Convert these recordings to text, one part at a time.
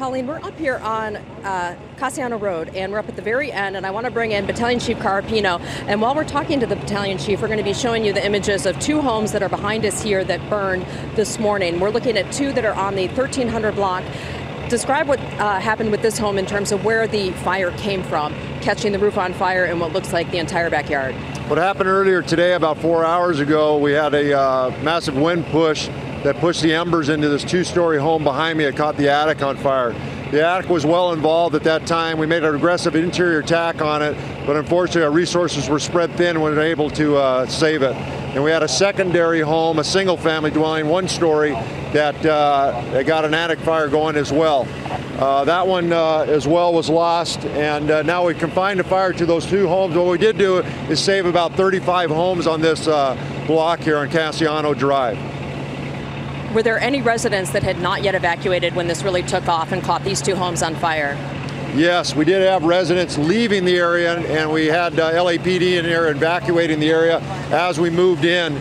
Colleen, we're up here on Cassiano Road, and we're up at the very end, and I want to bring in Battalion Chief Carapino. And while we're talking to the Battalion Chief, we're going to be showing you the images of two homes that are behind us here that burned this morning. We're looking at two that are on the 1300 block. Describe what happened with this home in terms of where the fire came from, catching the roof on fire and what looks like the entire backyard. What happened earlier today, about 4 hours ago, we had a massive wind push that pushed the embers into this two-story home behind me. It caught the attic on fire. The attic was well involved at that time. We made an aggressive interior attack on it, but unfortunately our resources were spread thin and we were able to save it. And we had a secondary home, a single-family dwelling, one story, that got an attic fire going as well. That one as well was lost, and now we confined the fire to those two homes. What we did do is save about 35 homes on this block here on Cassiano Drive. Were there any residents that had not yet evacuated when this really took off and caught these two homes on fire? Yes, we did have residents leaving the area, and we had LAPD in there evacuating the area as we moved in.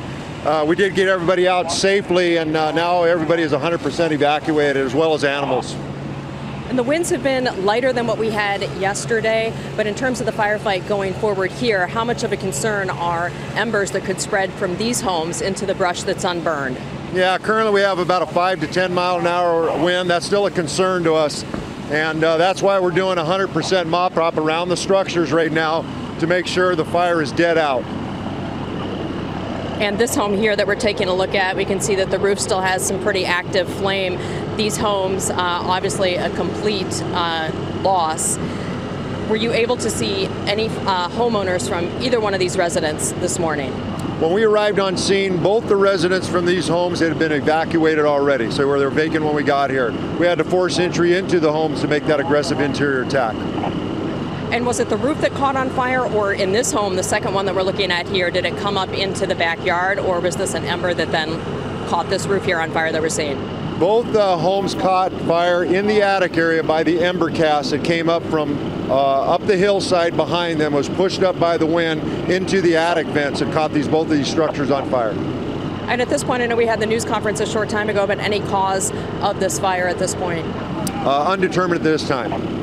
We did get everybody out safely, and now everybody is 100% evacuated, as well as animals. And the winds have been lighter than what we had yesterday, but in terms of the firefight going forward here, how much of a concern are embers that could spread from these homes into the brush that's unburned? Yeah, currently we have about a 5 to 10 mile an hour wind. That's still a concern to us, and that's why we're doing 100% mop up around the structures right now to make sure the fire is dead out. And this home here that we're taking a look at, we can see that the roof still has some pretty active flame. These homes, obviously a complete loss. Were you able to see any homeowners from either one of these residents this morning? When we arrived on scene, both the residents from these homes had been evacuated already, so they were vacant when we got here. We had to force entry into the homes to make that aggressive interior attack. And was it the roof that caught on fire, or in this home, the second one that we're looking at here, did it come up into the backyard, or was this an ember that then caught this roof here on fire that we're seeing? Both homes caught fire in the attic area by the ember cast that came up from up the hillside behind them, was pushed up by the wind into the attic vents and caught both of these structures on fire. And at this point, I know we had the news conference a short time ago, but any cause of this fire at this point? Undetermined at this time.